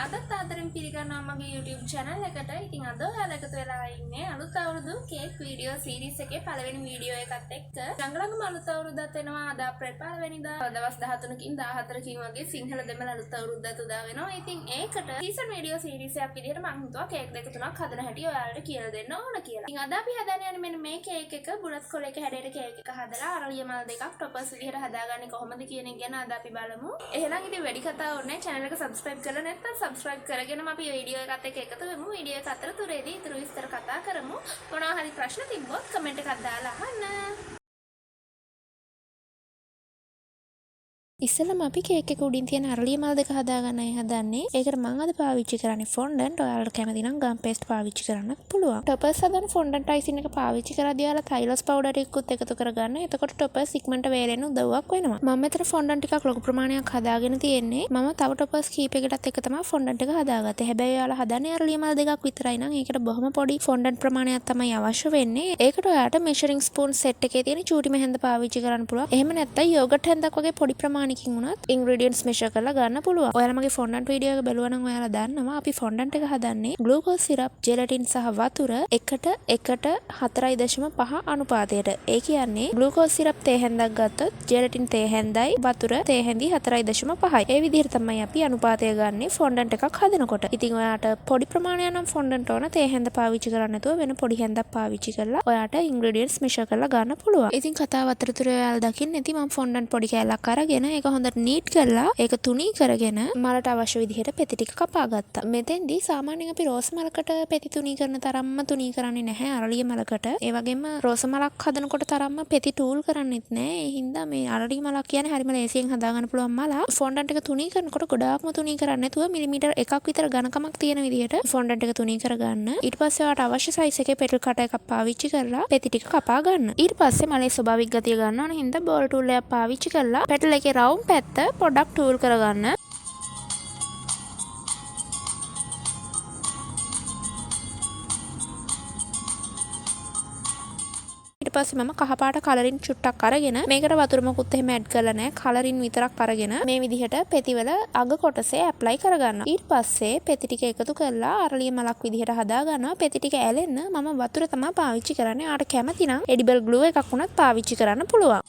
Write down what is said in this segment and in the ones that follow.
අදත් ආදරෙන් පිළිගන්නවා මගේ YouTube channel එකට. ඉතින් අද ඔයාලා එකතු වෙලා ඉන්නේ අලුත් අවුරුදු කේක් වීඩියෝ සීරීස් එකේ පළවෙනි වීඩියෝ එකත් එක්ක. ළඟ අලුත් අවුරුද්දත් එනවා. අද අප්‍රේල් 15 වෙනිදා දවස් 13කින් 14කින් වගේ සිංහල දෙමළ අලුත් අවුරුද්දත් උදා වෙනවා. ඉතින් ඒකට සීසන් වීඩියෝ සීරීස් එකක් විදිහට මම හිතුවා කේක් දෙක තුනක් හදන හැටි ඔයාලට කියලා දෙන්න ඕන කියලා. ඉතින් අද අපි හදන්න යන්නේ මෙන්න මේ කේක් එක බුලත් කොලයක හැඩයට කේක් එක හදලා අරලිය මල් දෙකක් ටොපර්ස් විදිහට හදාගන්නේ කොහොමද කියන එක ගැන අද අපි බලමු. එහෙනම් ඉතින් වැඩි කතාවක් නැහැ. channel එක subscribe කරලා නැත්නම් subscribe කරගෙනම අපි වීඩියෝ එකත් එක්ක එකතු වෙමු. වීඩියෝ එක අතරතුරේදී ඊටු විස්තර කතා කරමු. මොනවා හරි ප්‍රශ්න තිබ්බොත් කමෙන්ට් එකක් දාලා අහන්න. ඉස්සෙල්ලාම අපි කේක් එක උඩින් තියෙන අරලිය මල් දෙක හදාගන්නයි හදන්නේ. ඒකට මම අද පාවිච්චි කරන්නේ ෆොන්ඩන්ට්. ඔයාලට කැමති නම් ගම් පේස්ට් පාවිච්චි කරන්නත් පුළුවන්. ටොපර්ස් හදන ෆොන්ඩන්ට් අයිසින් එක පාවිච්චි කරද්දී ඔයාලා තයිලස් පවුඩර් එකකුත් එකතු කරගන්න. එතකොට ටොපර්ස් ඉක්මනට වේලෙන්න උදව්වක් වෙනවා. මම මෙතන ෆොන්ඩන්ට් ටිකක් ලොකු ප්‍රමාණයක් හදාගෙන තියෙන්නේ. මම තව ටොපර්ස් කීපයකටත් එක තමයි ෆොන්ඩන්ට් එක හදාගත්තේ. හැබැයි ඔයාලා හදන්නේ අරලිය මල් දෙකක් විතරයි නම් ඒකට බොහොම පොඩි ෆොන්ඩන්ට් ප්‍රමාණයක් තමයි අවශ්‍ය වෙන්නේ. ඒකට ඔයාලට මෙෂරින් ස්පූන් සෙට් එකේ තියෙන චූටි මෙහෙන්ද පාවිච්චි කරන්න පුළුවන්. එහෙම නැත්නම් යෝගට් හැන්දක් වගේ පොඩි ප්‍රමාණයකින් උනත් ingredients measure කරලා ගන්න පුළුවන්. ඔයාලා මගේ fondant video එක බැලුවා නම් ඔයාලා දන්නවා අපි fondant එක හදන්නේ glucose syrup, gelatin සහ වතුර එකට 4.5 අනුපාතයට. ඒ කියන්නේ glucose syrup තේ හැන්දක් ගත්තොත් gelatin තේ හැන්දයි වතුර තේ හැන්දි 4.5යි. ඒ විදිහට තමයි අපි අනුපාතය ගන්නේ fondant එකක් හදනකොට. ඉතින් ඔයාට පොඩි ප්‍රමාණයක් නම් fondant ඕන තේ හැන්ද පාවිච්චි කරන්න නැතුව වෙන පොඩි හැන්දක් පාවිච්චි කරලා ඔයාට ingredients measure කරලා ගන්න පුළුවන්. ඉතින් කතාව අතරතුර ඔයාලා දකින්න ඇති මම fondant පොඩි කෑල්ලක් අරගෙන ඒක හොඳට නීට් කරලා ඒක තුනී කරගෙන මලට අවශ්‍ය විදිහට පෙති ටික කපා ගත්තා. මෙතෙන්දී සාමාන්‍යයෙන් අපි රෝස් මලකට පෙති තුනී කරන තරම්ම තුනී කරන්නේ නැහැ අරලිය මලකට. ඒ වගේම රෝස මලක් හදනකොට තරම්ම පෙති ටූල් කරන්නෙත් නැහැ. ඒ හින්දා මේ අරලිය මලක් කියන්නේ හරිම ලේසියෙන් හදාගන්න පුළුවන් මලක්. ෆොන්ඩන්ට් එක තුනී කරනකොට ගොඩාක්ම තුනී කරන්නේ නැතුව මිලිමීටර් 1ක් විතර ඝනකමක් තියෙන විදිහට ෆොන්ඩන්ට් එක තුනී කරගන්න. ඊට පස්සේ ඔයාලට අවශ්‍ය සයිස් එකේ පෙටල් කටර් එකක් පාවිච්චි කරලා පෙති ටික කපා ගන්න. ඊට පස්සේ මලේ ස්වභාවික ගතිය ගන්න ඕන හින්දා බෝල් ටූල් එකක් පාවිච්චි කරලා පෙටල් එකේ රවුම් පැත්ත පොඩ්ඩක් ටූල් කරගන්න. ඊට පස්සේ මම කහපාට කලරින් චුට්ටක් අරගෙන මේකට වතුර මොකුත් එහෙම ඇඩ් කරලා නැහැ. කලරින් විතරක් අරගෙන මේ විදිහට පෙතිවල අග කොටසේ ඇප්ලයි කරගන්නවා. ඊට පස්සේ පෙති ටික එකතු කරලා අරලිය මලක් විදිහට හදා ගන්නවා. පෙති ටික ඇලෙන්න මම වතුර තමයි පාවිච්චි කරන්නේ. ආට කැමති නම් එඩිබල් ග්ලූ එකක් වුණත් පාවිච්චි කරන්න පුළුවන්.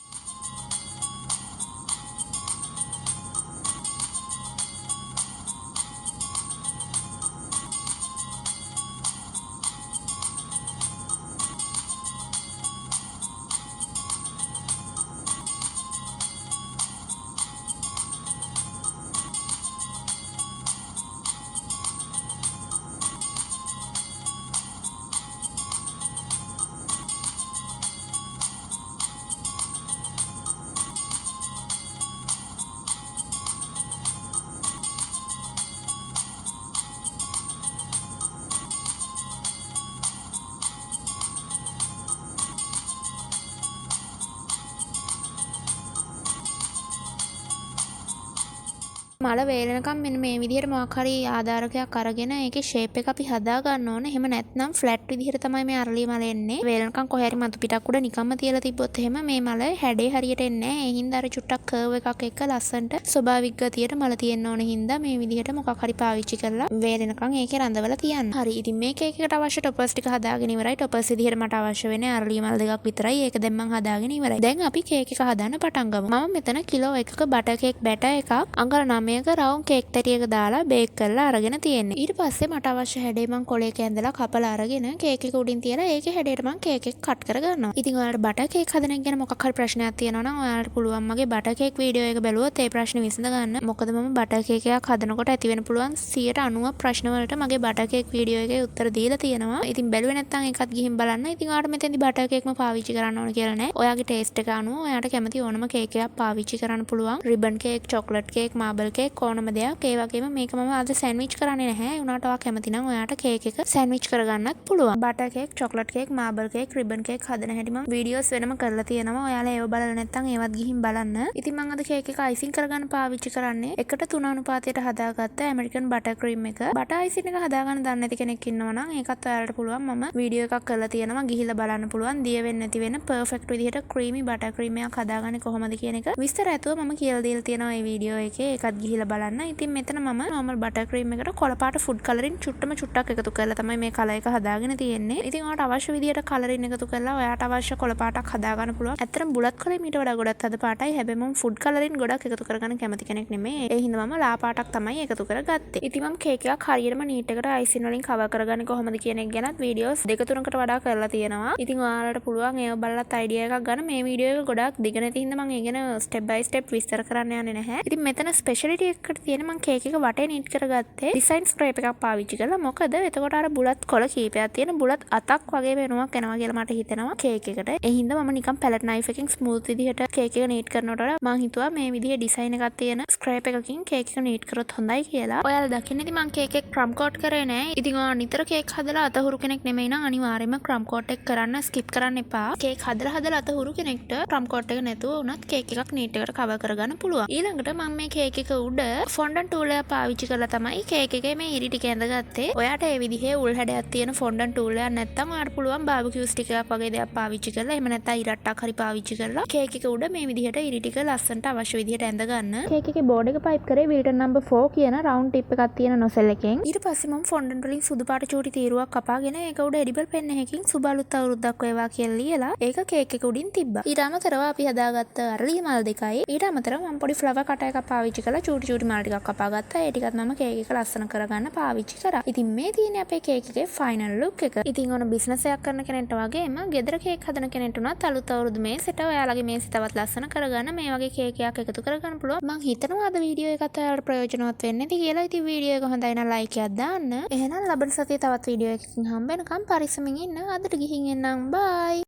මල වේලනකම් මෙන්න මේ විදිහට මොකක් හරි ආධාරකයක් අරගෙන ඒකේ ෂේප් එක අපි හදා ගන්න ඕනේ. එහෙම නැත්නම් ෆ්ලැට් විදිහට තමයි මේ අරලිය මල එන්නේ. වේලනකම් කොහේ හරි මතු පිටක් උඩ නිකම්ම තියලා තිබ්බොත් එහෙම මේ මල හැඩේ හරියට එන්නේ නැහැ. ඒ හින්දා අර චුට්ටක් කර්ව් එකක් එක්ක ලස්සන්ට ස්වභාවික ගතියට මල තියෙන්න ඕන හින්දා මේ විදිහට මොකක් හරි පාවිච්චි කරලා වේලනකම් ඒකේ රඳවලා තියන්න. හරි. ඉතින් මේ කේක් එකට අවශ්‍ය ටොපර්ස් ටික හදාගෙන ඉවරයි. ටොපර්ස් විදිහට මට අවශ්‍ය වෙන්නේ අරලිය මල දෙකක් විතරයි. ඒක දැන් මම හදාගෙන ඉවරයි. දැන් අපි කේක් එක හදන්න පටන් ගමු. මම මෙතන කිලෝ 1ක බටර් කේක් බැටර් එකක් අඟල් 9ක රවුම් කේක් තැටියක දාලා බේක් කරලා අරගෙන තියෙන්නේ. ඊට පස්සේ මට අවශ්‍ය හැඩේ මම කොලයක ඇඳලා කපලා අරගෙන කේක් එක උඩින් තියලා ඒකේ හැඩයට මම කේක් එක කට් කරගන්නවා. ඉතින් ඔයාලට බටර් කේක් හදන එක ගැන මොකක් හරි ප්‍රශ්නයක් තියෙනවා නම් ඔයාලට පුළුවන් මගේ බටර් කේක් වීඩියෝ එක බැලුවොත් ඒ ප්‍රශ්නේ විසඳ ගන්න. මොකද මම බටර් කේක් එකක් හදනකොට ඇති වෙන පුළුවන් 90% ප්‍රශ්න වලට මගේ බටර් කේක් වීඩියෝ එකේ උත්තර දීලා තියෙනවා. ඉතින් බැලුවේ නැත්නම් ඒකත් ගිහින් බලන්න. ඉතින් ඔයාලට මෙතෙන්දි බටර් කේක්ම පාවිච්චි කරන්න ඕන කියලා නෑ. ඔයාගේ ටේස්ට් එක අනුව ඔයාලට කැමති ඕනම කේක් එකක් පාවිච්චි කරන්න පුළුවන්. Ribbon cake, chocolate cake, marble cake ඕනම දෙයක්. ඒ වගේම මේක මම අද සෑන්ඩ්විච් කරන්නේ නැහැ. ඒ උනාට ඔයා කැමති නම් ඔයාට කේක් එක සෑන්ඩ්විච් කරගන්නත් පුළුවන්. Butter cake, chocolate cake, marble cake, ribbon cake හදන හැටි මම වීඩියෝස් වෙනම කරලා තියෙනවා. ඔයාලා ඒව බලලා නැත්නම් ඒවත් ගිහින් බලන්න. ඉතින් මම අද කේක් එක අයිසින් කරගන්න පාවිච්චි කරන්නේ 1:3 අනුපාතයට හදාගත්ත ඇමරිකන් බටර් ක්‍රීම් එක. බටර් අයිසින් එක හදාගන්න දන්නේ නැති කෙනෙක් ඉන්නවා නම් ඒකත් ඔයාලට පුළුවන්. මම වීඩියෝ එකක් කරලා තියෙනවා. ගිහිල්ලා බලන්න පුළුවන්. දිය වෙන්නේ නැති වෙන පර්ෆෙක්ට් විදිහට ක්‍රීමි බටර් ක්‍රීම් එකක් හදාගන්නේ කොහොමද කියන එක විස්තර ඇතුව මම කියලා දීලා තියෙනවා මේ වීඩියෝ එකේ. ඒකත් ගිහිල්ලා ගිහිල්ලා බලන්න. ඉතින් මෙතන මම normal butter cream එකට කොළපාට food coloring චුට්ටක් එකතු කරලා තමයි මේ කලර් එක හදාගෙන තියෙන්නේ. ඉතින් ඔයාලට අවශ්‍ය විදියට coloring එකතු කරලා ඔයාට අවශ්‍ය කොළපාටක් හදා ගන්න පුළුවන්. ඇත්තටම බුලත් කොළේ මීට වඩා ගොඩක් හද පාටයි. හැබැයි මම food coloring ගොඩක් එකතු කරගන්න කැමති කෙනෙක් නෙමෙයි. ඒ හින්දා මම ලා පාටක් තමයි එකතු කරගත්තේ. ඉතින් මම කේක් එකක් හරියටම නීට් එකට icing වලින් cover කරගන්නේ කොහොමද කියන එක ගැනත් වීඩියෝස් දෙක තුනකට වඩා කරලා තියෙනවා. ඉතින් ඔයාලට පුළුවන් ඒව බලලත් idea එකක් ගන්න. මේ වීඩියෝ එක ගොඩක් දිග නැති හින්දා මම ඒ ගැන step by step විස්තර කරන්න යන්නේ නැහැ. ඉතින් මෙතන speciality එකකට තියෙන මම කේක් එක වටේ නීට් කරගත්තේ design scrape එකක් පාවිච්චි කරලා. මොකද එතකොට අර බුලත් කොළ කීපයක් තියෙන බුලත් අතක් වගේ වෙනුවක් එනවා කියලා මට හිතෙනවා කේක් එකට. ඒ හින්දා මම නිකන් palette knife එකකින් smooth විදිහට කේක් එක නීට් කරනකොට මම හිතුවා මේ විදිහේ design එකක් තියෙන scrape එකකින් කේක් එක නීට් කරොත් හොඳයි කියලා. ඔයාලා දකින්න ඉතින් මම කේක් එක crumb coat කරේ නෑ. ඉතින් ඔයා නිතර කේක් හදලා අතහුරු කෙනෙක් නෙමෙයි නම් අනිවාර්යයෙන්ම crumb coat එක කරන්න skip කරන්න එපා. කේක් හදලා අතහුරු කෙනෙක්ට crumb coat එක නැතුව උනත් කේක් එකක් නීට් එකට cover කරගන්න පුළුවන්. ඊළඟට මම මේ කේක් එක උඩ fondant tool එක පාවිච්චි කරලා තමයි කේක් එකේ මේ ඉරි ටික ඇඳගත්තේ. ඔයාට මේ විදිහේ උල් හැඩයක් තියෙන fondant tool එකක් නැත්නම් ඔයාට පුළුවන් barbecue stick එකක් වගේ දෙයක් පාවිච්චි කරලා එහෙම නැත්නම් ඉරට්ටක් හරි පාවිච්චි කරලා කේක් එක උඩ මේ විදිහට ඉරි ටික ලස්සනට අවශ්‍ය විදිහට ඇඳ ගන්න. කේක් එකේ බෝඩ් එක පයිප් කරේ Wilton number 4 කියන round tip එකක් තියෙන nozzle එකෙන්. ඊට පස්සේ මම fondant වලින් සුදු පාට චූටි තීරුවක් කපාගෙන ඒක උඩ edible pen එකකින් සුබ අලුත් අවුරුද්දක් වේවා කියලා ලියලා ඒක කේක් එක උඩින් තිබ්බා. ඊට අමතරව අපි හදාගත්ත අරලි මල් දෙකයි. ඊට අමතරව මම පොඩි flower කට එකක් පාවිච්චි කරලා චූටි මල් ටිකක් කපා ගත්තා. ඒ ටිකත් මම කේක් එක ලස්සන කරගන්න පාවිච්චි කරා. ඉතින් මේ තියෙන්නේ අපේ කේක් එකේ final look එක. ඉතින් ඔන බිස්නස් එකක් කරන කෙනෙක්ට වගේම ගෙදර කේක් හදන කෙනෙක්ට උනත් අලුත් අවුරුදු මේසෙට ඔයාලගේ මේසෙ තවත් ලස්සන කරගන්න මේ වගේ කේක් එකක් එකතු කරගන්න පුළුවන්. මම හිතනවා අද වීඩියෝ එකත් ඔයාලට ප්‍රයෝජනවත් වෙන්නේ නැති කියලා. ඉතින් වීඩියෝ එක හොඳයි නම් ලයික් එකක් දාන්න. එහෙනම් ලබන සතියේ තවත් වීඩියෝ එකකින් හම්බ වෙනකම් පරිස්සමින් ඉන්න. අදට ගිහින් එන්නම්. බයි.